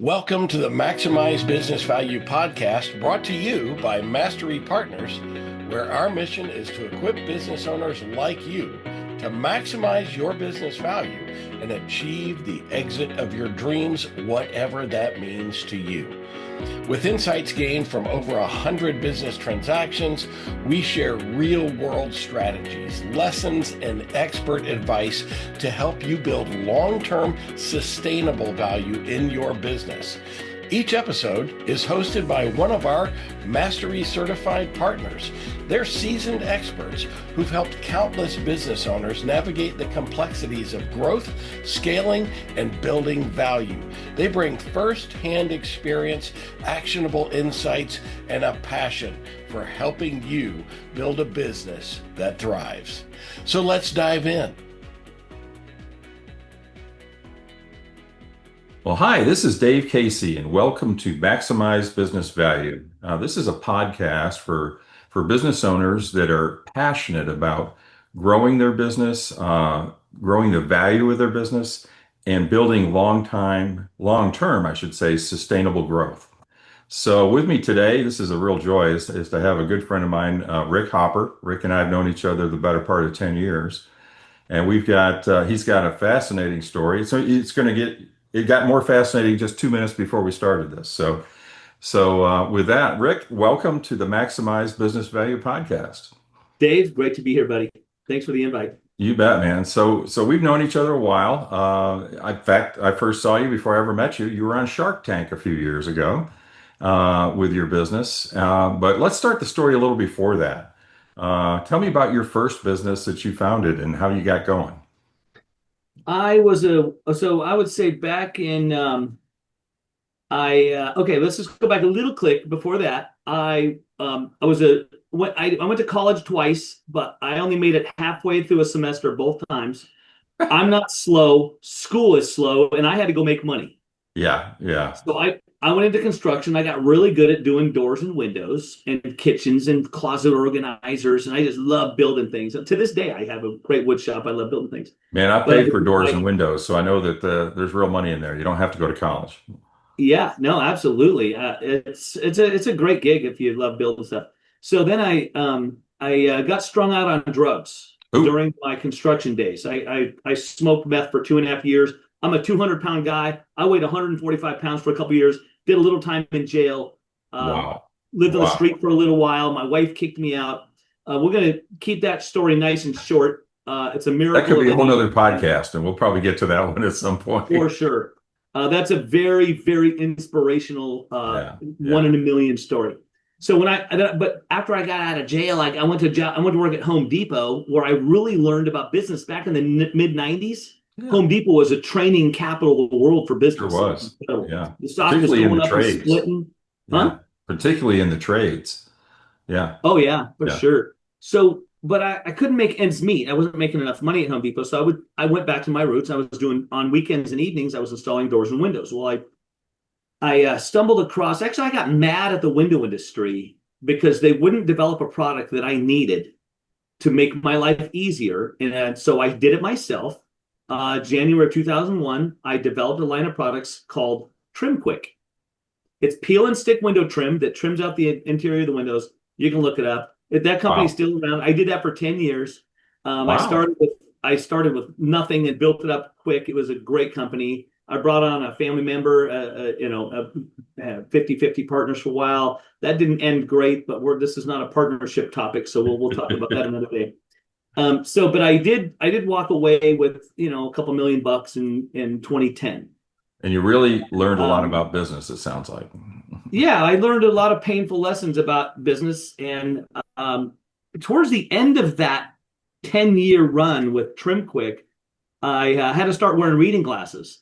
Welcome to the Maximize Business Value podcast, brought to you by Mastery Partners, where our mission is to equip business owners like you to maximize your business value and achieve the exit of your dreams, whatever that means to you. With insights gained from over 100 business transactions, we share real-world strategies, lessons, and expert advice to help you build long-term, sustainable value in your business. Each episode is hosted by one of our Mastery certified partners. They're seasoned experts who've helped countless business owners navigate the complexities of growth, scaling, and building value. They bring first-hand experience, actionable insights, and a passion for helping you build a business that thrives. So let's dive in. Well, hi, this is Dave Casey, and welcome to Maximize Business Value. This is a podcast for business owners that are passionate about growing their business, growing the value of their business, and building long-term, I should say, sustainable growth. So with me today, this is a real joy, is to have a good friend of mine, Rick Hopper. Rick and I have known each other the better part of 10 years. And he's got a fascinating story. So it got more fascinating just 2 minutes before we started this. So with that, Rick, welcome to the Maximize Business Value podcast. Dave, great to be here, buddy. Thanks for the invite. You bet, man. So we've known each other a while. In fact, I first saw you before I ever met you. You were on Shark Tank a few years ago with your business. But let's start the story a little before that. Tell me about your first business that you founded and how you got going. I would say back in, let's just go back a little click before that. I went to college twice, but I only made it halfway through a semester both times. I'm not slow. School is slow, and I had to go make money. Yeah. So I went into construction. I got really good at doing doors and windows and kitchens and closet organizers, and I just love building things. And to this day, I have a great wood shop. I love building things. Man, I paid for doors and windows, so I know that there's real money in there. You don't have to go to college. Yeah, no, absolutely. It's a great gig if you love building stuff. So then I got strung out on drugs during my construction days. I smoked meth for 2.5 years. I'm a 200-pound guy. I weighed 145 pounds for a couple of years. Did a little time in jail. Lived on the street for a little while. My wife kicked me out. We're going to keep that story nice and short. It's a miracle. That could be a whole other podcast, and we'll probably get to that one at some point. For sure. That's a very, very inspirational one in a million story. So but after I got out of jail, I went to work at Home Depot, where I really learned about business back in the mid 90s. Yeah. Home Depot was a training capital of the world for business. Sure was. Yeah. The stock was going up and splitting. Yeah. Particularly in the trades. Yeah. Oh yeah, for sure. So, but I couldn't make ends meet. I wasn't making enough money at Home Depot. So I went back to my roots. I was doing, on weekends and evenings, I was installing doors and windows. Well, I stumbled across, actually I got mad at the window industry because they wouldn't develop a product that I needed to make my life easier. And so I did it myself. January of 2001, I developed a line of products called Trim Quick. It's peel and stick window trim that trims out the interior of the windows. You can look it up. That company's still around. I did that for 10 years. I started with nothing and built it up quick. It was a great company. I brought on a family member, 50-50 partners for a while. That didn't end great, but this is not a partnership topic, so we'll talk about that another day. But I did walk away with, a couple $1 million in 2010. And you really learned a lot about business, it sounds like. Yeah, I learned a lot of painful lessons about business. And towards the end of that 10-year run with Trim Quick, I had to start wearing reading glasses.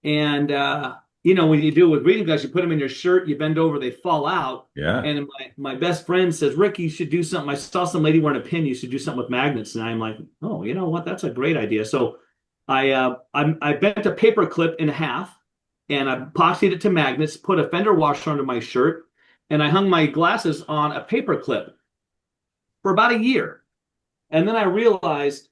And, when you do it with reading glasses, you put them in your shirt, you bend over, they fall out. Yeah. And my best friend says, Rick, you should do something. I saw some lady wearing a pin. You should do something with magnets. And I'm like, oh, you know what? That's a great idea. So I bent a paper clip in half and I epoxied it to magnets, put a fender washer under my shirt, and I hung my glasses on a paper clip for about a year. And then I realized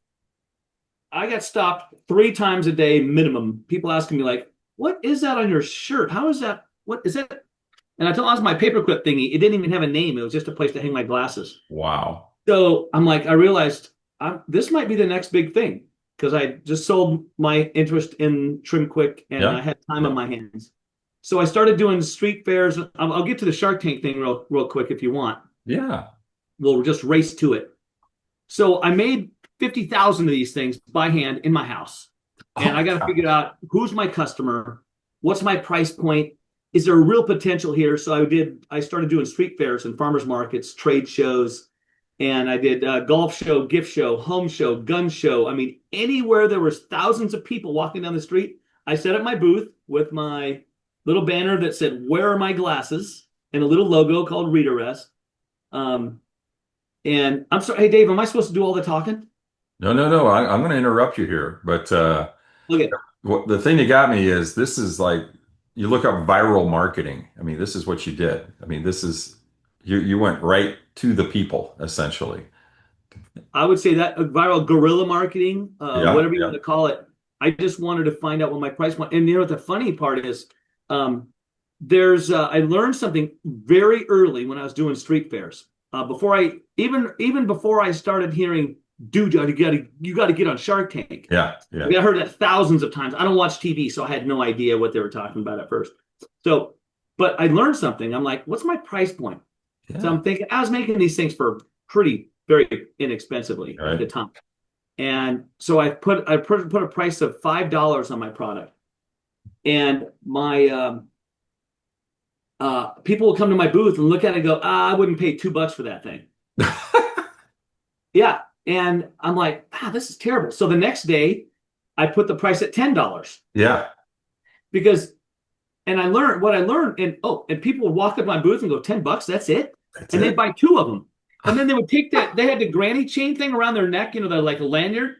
I got stopped 3 times a day minimum. People asking me like, what is that on your shirt? How is that? What is that? And I told him it was my paperclip thingy. It didn't even have a name. It was just a place to hang my glasses. Wow. So I'm like, I realized this might be the next big thing because I just sold my interest in Trim Quick and I had time on my hands. So I started doing street fairs. I'll get to the Shark Tank thing real quick if you want. Yeah. We'll just race to it. So I made 50,000 of these things by hand in my house. And I got to figure out who's my customer, what's my price point, is there a real potential here? So I started doing street fairs and farmers markets, trade shows, and I did a golf show, gift show, home show, gun show. I mean, anywhere there was thousands of people walking down the street, I set up my booth with my little banner that said, "Where are my glasses?" and a little logo called ReadeREST. And I'm sorry, hey Dave, am I supposed to do all the talking? No. I'm going to interrupt you here, but Okay. the thing that got me is this is like you look up viral marketing. I mean, this is what you did. I mean, this is you went right to the people essentially. I would say that viral guerrilla marketing, whatever you want to call it. I just wanted to find out what my price point. And you know what the funny part is? I learned something very early when I was doing street fairs. Before I started hearing, dude, you got to get on Shark Tank. Yeah. I heard that thousands of times. I don't watch TV, so I had no idea what they were talking about at first. So, but I learned something. I'm like, what's my price point? Yeah. So I'm thinking I was making these things for very inexpensively at the time, and so I put a price of $5 on my product, and my people will come to my booth and look at it and go, I wouldn't pay $2 for that thing. Yeah. And I'm like, this is terrible. So the next day I put the price at $10. Yeah. Because, and I learned what I learned. And people would walk up my booth and go, $10, that's it. And they'd buy 2 of them. And then they would take that, they had the granny chain thing around their neck, they're like a lanyard.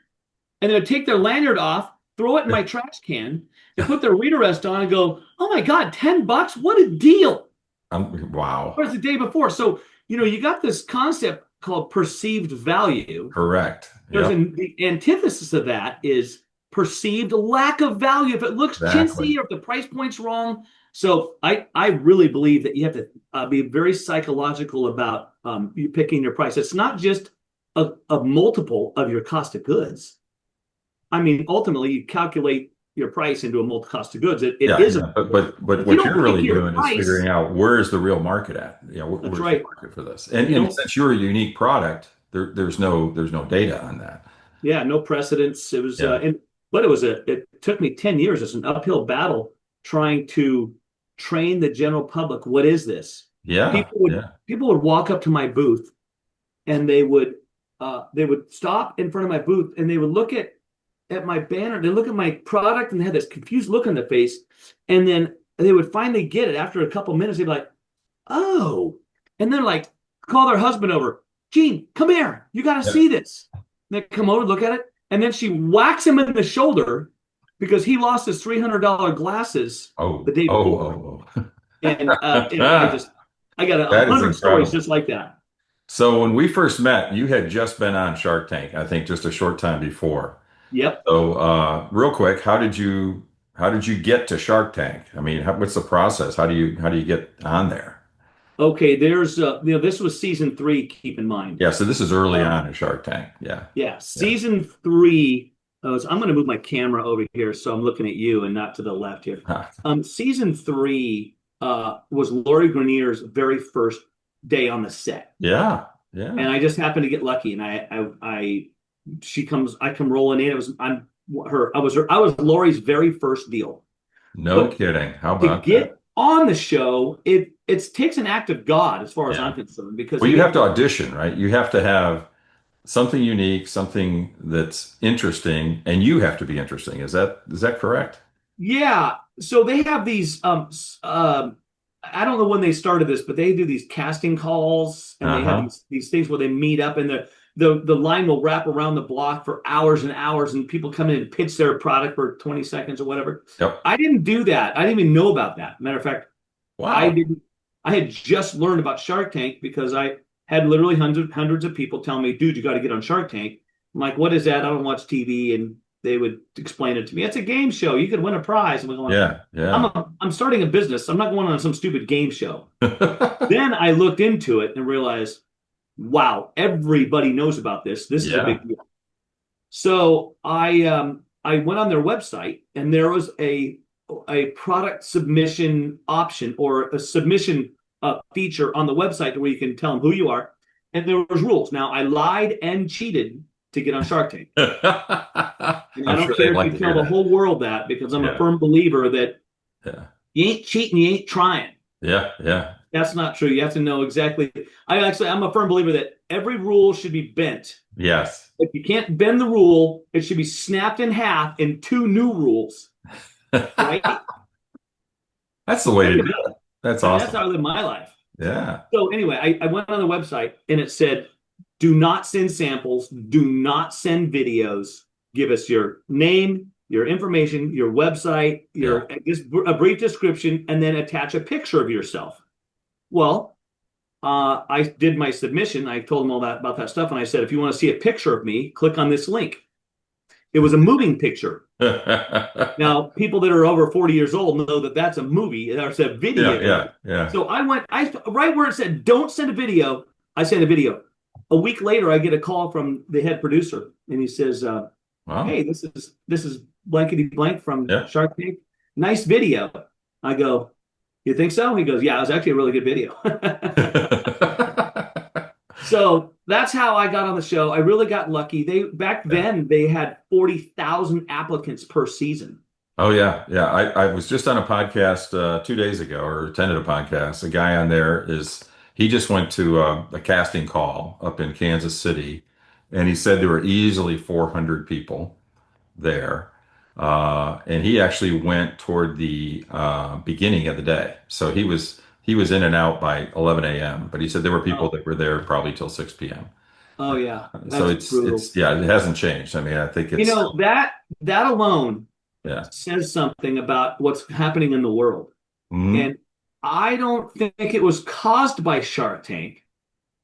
And they would take their lanyard off, throw it in my trash can, and put their ReadeREST on and go, oh my God, $10? What a deal. Wow. Whereas the day before. So, you got this concept called perceived value. Correct. The antithesis of that is perceived lack of value. If it looks chintzy or if the price point's wrong. So I really believe that you have to be very psychological about you picking your price. It's not just a multiple of your cost of goods. I mean, ultimately, you calculate your price into a multiple cost of goods. But what you're really doing is figuring out where is the real market at. Where's the market for this? And since you're a unique product, there's no data on that. Yeah, no precedence. It was, it took me 10 years. It's an uphill battle trying to train the general public. What is this? Yeah, people would walk up to my booth, and they would stop in front of my booth, and they would look at my banner, they look at my product, and they had this confused look on their face. And then they would finally get it after a couple minutes. They'd be like, oh, and then like call their husband over. Gene, come here. You got to see this. And they come over, look at it. And then she whacks him in the shoulder because he lost his $300 glasses the day before. And I got 100 stories just like that. So when we first met, you had just been on Shark Tank, I think just a short time before. Yep. So real quick, how did you get to Shark Tank? I mean, what's the process? How do you get on there? Okay, there's this was season 3, keep in mind. Yeah, so this is early on in Shark Tank. Yeah. Season 3, I'm going to move my camera over here so I'm looking at you and not to the left here. Season 3 was Lori Grenier's very first day on the set. Yeah. And I just happened to get lucky, and I come rolling in. I was Lori's very first deal. No kidding. How about to get on the show? It takes an act of God, as far as I'm concerned, because you have to audition, right? You have to have something unique, something that's interesting, and you have to be interesting. Is that correct? Yeah. So they have these. I don't know when they started this, but they do these casting calls, and they have these things where they meet up, and the line will wrap around the block for hours and hours, and people come in and pitch their product for 20 seconds or whatever. Yep. I didn't do that. I didn't even know about that. Matter of fact, wow. I had just learned about Shark Tank because I had literally hundreds of people tell me, dude, you got to get on Shark Tank. I'm like, what is that? I don't watch TV. And they would explain it to me. It's a game show. You could win a prize. And we're going, Yeah. I'm starting a business. I'm not going on some stupid game show. Then I looked into it and realized, wow, everybody knows about this. This is a big deal. So I went on their website, and there was a product submission option, or a submission feature on the website where you can tell them who you are, and there was rules. Now, I lied and cheated to get on Shark Tank. And I don't care if you tell the whole world that, because I'm a firm believer that you ain't cheating, you ain't trying. Yeah. That's not true. You have to know exactly. I'm a firm believer that every rule should be bent. Yes. If you can't bend the rule, it should be snapped in half in 2 new rules. Right? That's the way to do it. That's awesome. That's how I live my life. Yeah. So anyway, I went on the website, and it said, do not send samples. Do not send videos. Give us your name, your information, your website, a brief description, and then attach a picture of yourself. Well, I did my submission. I told them all that about that stuff. And I said, if you want to see a picture of me, click on this link. It was a moving picture. Now, people that are over 40 years old know that that's a movie. It's a video. Yeah. So I right where it said, don't send a video, I sent a video. A week later, I get a call from the head producer, and he says, wow. Hey, this is blankety blank from Shark Tank. Nice video. I go, you think so? He goes, yeah, it was actually a really good video. So that's how I got on the show. I really got lucky. Back then they had 40,000 applicants per season. Oh yeah. I was just on a podcast 2 days ago, or attended a podcast. The guy on there he just went to a casting call up in Kansas City, and he said there were easily 400 people there. And he actually went toward the beginning of the day. So he was in and out by 11 a.m. But he said there were people that were there probably till 6 p.m. Oh yeah. So it's it hasn't changed. I mean, I think it's that alone says something about what's happening in the world. Mm-hmm. And I don't think it was caused by Shark Tank.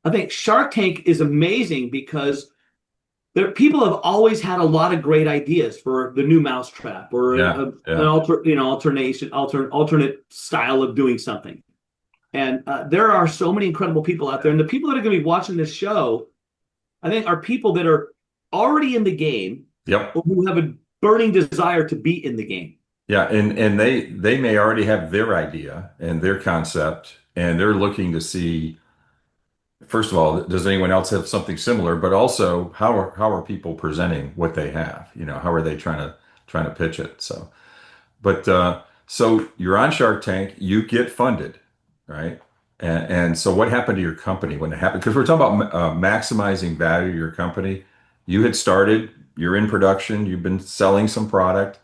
I think Shark Tank is amazing because people have always had a lot of great ideas for the new mousetrap, or an alternate style of doing something. And there are so many incredible people out there. And the people that are going to be watching this show, I think, are people that are already in the game, or who have a burning desire to be in the game. Yeah, and they may already have their idea and their concept, and they're looking to see, first of all, does anyone else have something similar? But also, how are people presenting what they have? How are they trying to pitch it? So, but so you're on Shark Tank, you get funded, right? And so what happened to your company when it happened? Because we're talking about maximizing value of your company. You had started, you're in production, you've been selling some product,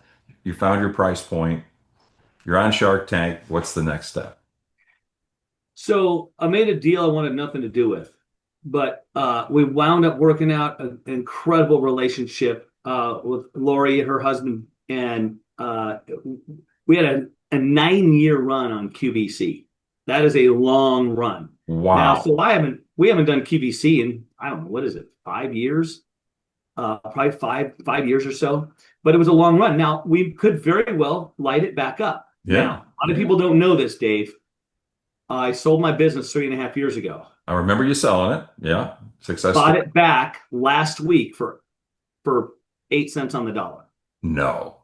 you found your price point, you're on Shark Tank. What's the next step? So I made a deal I wanted nothing to do with, but we wound up working out an incredible relationship with Lori and her husband, and we had a 9-year run on QVC. That is a long run. Wow. Now, so we haven't done QVC in, I don't know, what is it, 5 years? Probably five years or so. But it was a long run. Now, we could very well light it back up. Yeah. Now, a lot of people don't know this, Dave. I sold my business 3.5 years ago. I remember you selling it. Yeah. Successful. Bought it back last week for 8 cents on the dollar. No.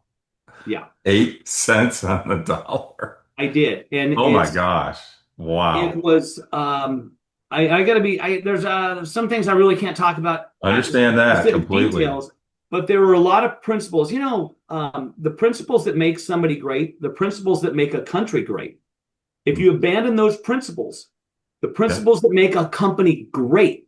Yeah. 8 cents on the dollar. I did. And oh my gosh. Wow. It was I gotta be there's some things I really can't talk about. Understand that completely. Details, but there were a lot of principles. The principles that make somebody great, the principles that make a country great. If you abandon those principles, the principles that make a company great.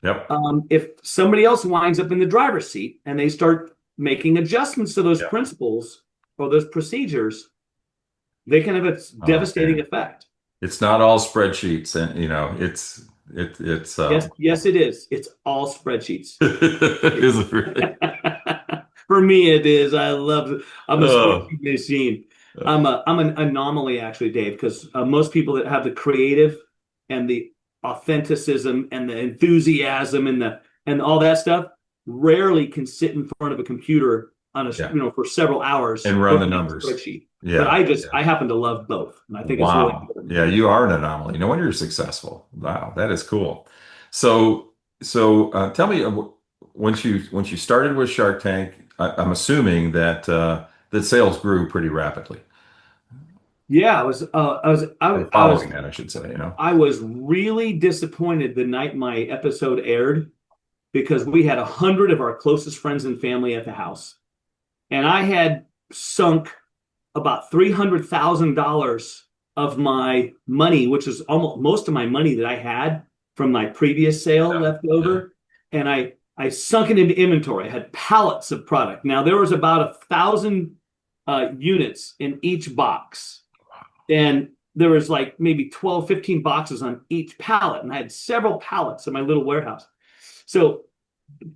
Yep. If somebody else winds up in the driver's seat and they start making adjustments to those principles or those procedures, they can have a devastating effect. It's not all spreadsheets, and it's yes, it is. It's all spreadsheets. Is it really? For me, it is. I'm a spreadsheet machine. I'm an anomaly, actually, Dave, because most people that have the creative and the authenticism and the enthusiasm and all that stuff rarely can sit in front of a computer on a Yeah. for several hours And run the looking at a numbers. spreadsheet. Yeah. But Yeah. I happen to love both, and I think it's really Wow. important. Yeah, you are an anomaly. No wonder you're successful. Wow, that is cool. So tell me, once you started with Shark Tank, I'm assuming that sales grew pretty rapidly. Yeah, Or following that, I should say, I was really disappointed the night my episode aired because we had 100 of our closest friends and family at the house, and I had sunk about $300,000 of my money, which is almost most of my money that I had from my previous sale Yeah. left Yeah. over, and I sunk it into inventory. I had pallets of product. Now there was about 1,000 units in each box, and there was like maybe 12, 15 boxes on each pallet, and I had several pallets in my little warehouse. So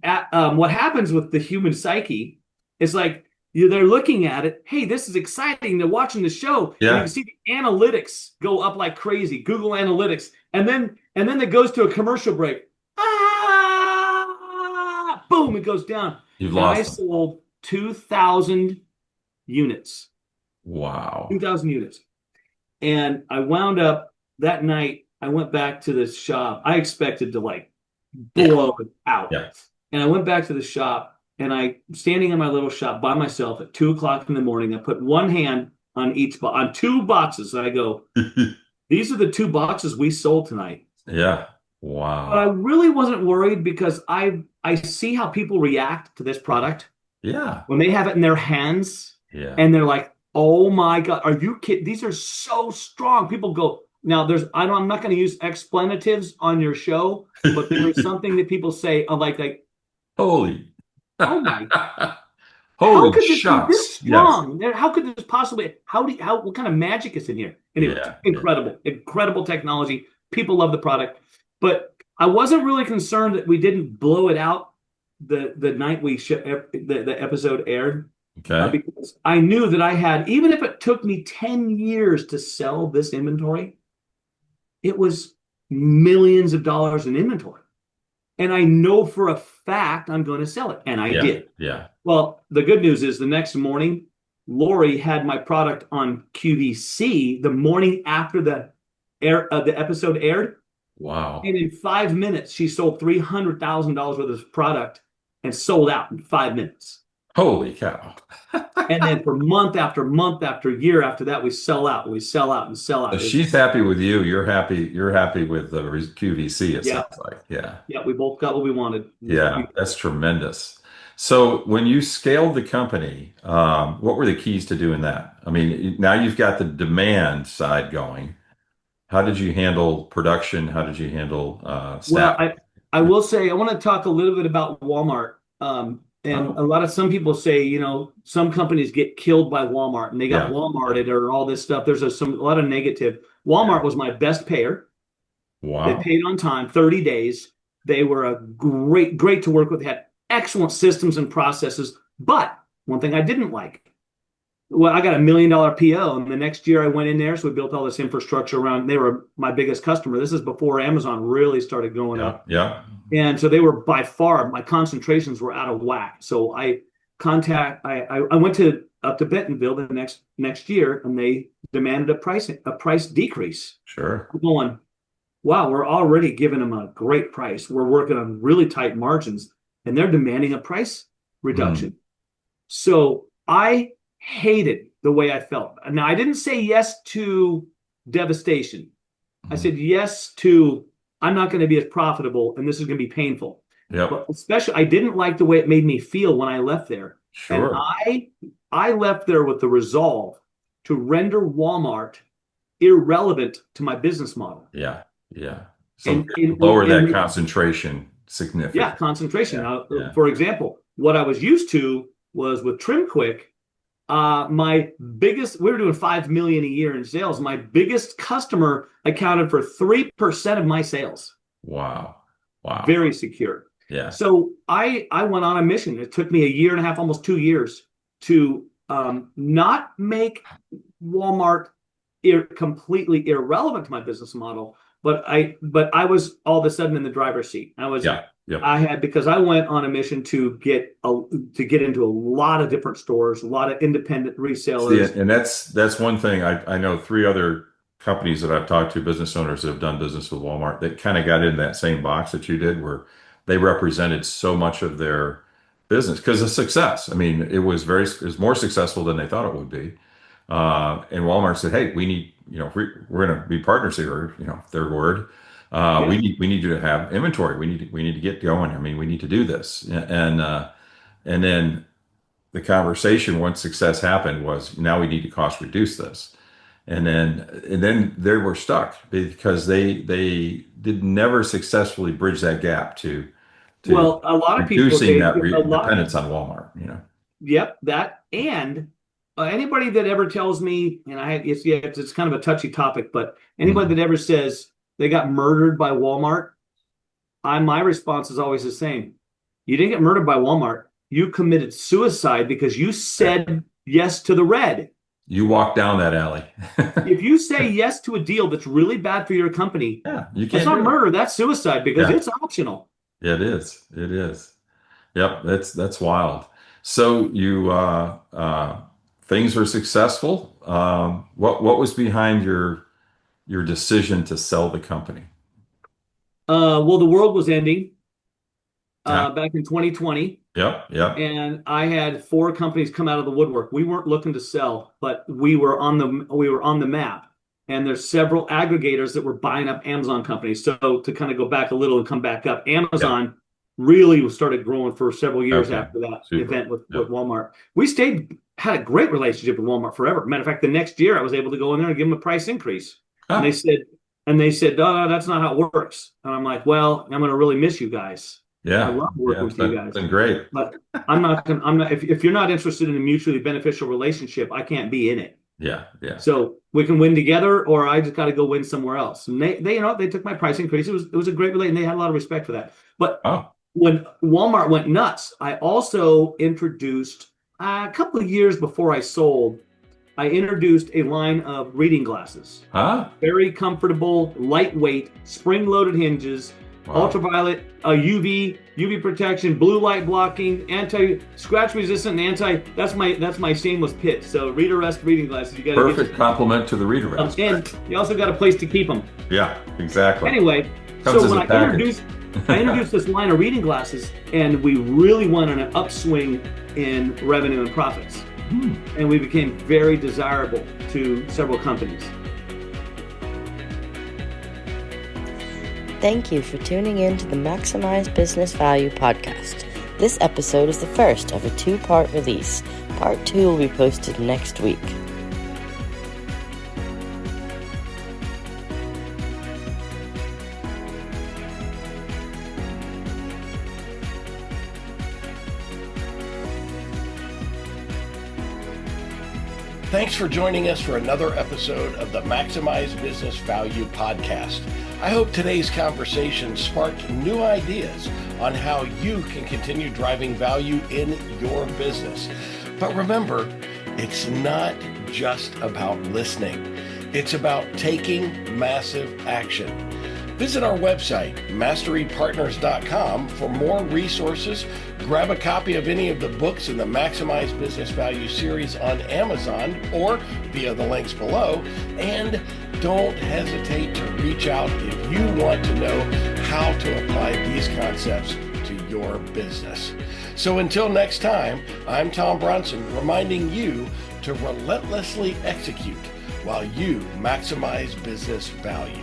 what happens with the human psyche is like they're looking at it. Hey, this is exciting. They're watching the show, and you Yeah. can see the analytics go up like crazy. Google Analytics, and then it goes to a commercial break. Ah, boom! It goes down, You've and I lost them. sold 2,000 units. Wow. 2,000 units, and I wound up that night. I went back to the shop. I expected to like Yeah. blow it out. Yeah. And I went back to the shop, and I standing in my little shop by myself at 2 o'clock in the morning. I put one hand on on two boxes. And I go, these are the two boxes we sold tonight. Yeah. But I Wow. really wasn't worried because I see how people react to this product Yeah. when they have it in their hands, Yeah. and they're like, "Oh my God, are you kidding? These are so strong." People go, now I'm not going to use expletives on your show, but there is something that people say like, Holy. "Oh my, how Holy could this be this shucks. Yes. strong? How could this possibly? What kind of magic is in here?" Anyway, Yeah. Yeah. incredible technology. People love the product, but I wasn't really concerned that we didn't blow it out the night the episode aired, Okay. because I knew that I had, even if it took me 10 years to sell this inventory, it was millions of dollars in inventory. And I know for a fact I'm going to sell it. And I Yeah. did. Yeah. Well, the good news is the next morning, Lori had my product on QVC the morning after the episode aired. Wow. And in 5 minutes, she sold $300,000 worth of product and sold out in 5 minutes. Holy cow. And then for month after year after that, we sell out, we sell out, and sell out. So she's happy with you. You're happy with the QVC, it Yeah. sounds like. Yeah. Yeah, we both got what we wanted. Yeah, that's tremendous. So when you scaled the company, what were the keys to doing that? I mean, now you've got the demand side going. How did you handle production? How did you handle Well, staff? I will say I want to talk a little bit about Walmart. And Oh, some people say, some companies get killed by Walmart, and they got yeah. Walmarted or all this stuff. There's a lot of negative. Yeah. Walmart was my best payer. They Wow. paid on time, 30 days. They were a great to work with. They had excellent systems and processes. But one thing I didn't like, well, I got $1 million PO, and the next year I went in there, so we built all this infrastructure around. They were my biggest customer. This is before Amazon really started going Yeah. up, Yeah. and so they were by far my concentrations were out of whack. So I went up to Bentonville the next year, and they demanded a price decrease. Sure. I'm going, wow, we're already giving them a great price. We're working on really tight margins, and they're demanding a price reduction. So I hated the way I felt. Now, I didn't say yes to devastation. I said yes to, I'm not going to be as profitable, and this is going to be painful. Yep. But especially, I didn't like the way it made me feel when I left there. Sure. And I left there with the resolve to render Walmart irrelevant to my business model. Yeah. Yeah. So And lower that concentration significantly. Yeah, concentration. Yeah. Now, Yeah. for example, what I was used to was with TrimQuick, my biggest, we were doing 5 million a year in sales. My biggest customer accounted for 3% of my sales. Wow. Wow. Very secure. Yeah. So I went on a mission. It took me a year and a half, almost 2 years, to not make Walmart completely irrelevant to my business model, but I was all of a sudden in the driver's seat. I was Yeah. Yep. I had, because I went on a mission to get into a lot of different stores, a lot of independent See, resellers. and that's one thing. I know three other companies that I've talked to, business owners that have done business with Walmart, that kind of got in that same box that you did, where they represented so much of their business because of success. I mean, it was more successful than they thought it would be. And Walmart said, "Hey, we need, we're going to be partners here." Their word. Yeah. We need you to have inventory. We need to get going. I mean, we need to do this. And then the conversation, once success happened, was now we need to cost reduce this. And then they were stuck because they did never successfully bridge that gap to Well, a lot of people, reducing Dave, that a lot. dependence on Walmart. Yep, that. And anybody that ever tells me, and it's kind of a touchy topic, but anybody Mhm. that ever says they got murdered by Walmart, my response is always the same. You didn't get murdered by Walmart. You committed suicide because you said yes to the red. You walk down that alley. If you say yes to a deal that's really bad for your company, Yeah, you that's can't not do it. murder, that's suicide because Yeah, it's optional. it is. It is. Yep, that's wild. So things were successful. What was behind your decision to sell the company? Well, the world was ending Yeah. back in 2020. Yep. Yep. And I had four companies come out of the woodwork. We weren't looking to sell, but we were on the map. And there's several aggregators that were buying up Amazon companies. So to kind of go back a little and come back up, Yep. Amazon really started growing for several years Okay. after that Super. event with Yep. Walmart. We had a great relationship with Walmart forever. Matter of fact, the next year I was able to go in there and give them a price increase. And they Ah, said, no, that's not how it works. And I'm like, well, I'm going to really miss you guys. I yeah. love Yeah. working It's with you guys. been great. But if you're not interested in a mutually beneficial relationship, I can't be in it. Yeah. Yeah. So we can win together, or I just got to go win somewhere else. And they took my price increase. It was a great relate, and they had a lot of respect for that. But Oh. when Walmart went nuts, I also introduced a couple of years before I sold. I introduced a line of reading glasses. Huh? Very comfortable, lightweight, spring-loaded hinges, Wow. ultraviolet, UV protection, blue light blocking, anti-scratch resistant, that's my shameless pitch. So ReadeREST reading glasses, you got to Perfect complement to the ReadeREST. and you also got a place to keep them. Yeah. Exactly. Anyway, Comes so as when a I package. introduced this line of reading glasses, and we really went on an upswing in revenue and profits, and we became very desirable to several companies. Thank you for tuning in to the Maximize Business Value podcast. This episode is the first of a two-part release. Part 2 will be posted next week. Thanks for joining us for another episode of the Maximize Business Value podcast. I hope today's conversation sparked new ideas on how you can continue driving value in your business. But remember, it's not just about listening. It's about taking massive action. Visit our website, masterypartners.com, for more resources. Grab a copy of any of the books in the Maximize Business Value series on Amazon or via the links below. And don't hesitate to reach out if you want to know how to apply these concepts to your business. So until next time, I'm Tom Bronson, reminding you to relentlessly execute while you maximize business value.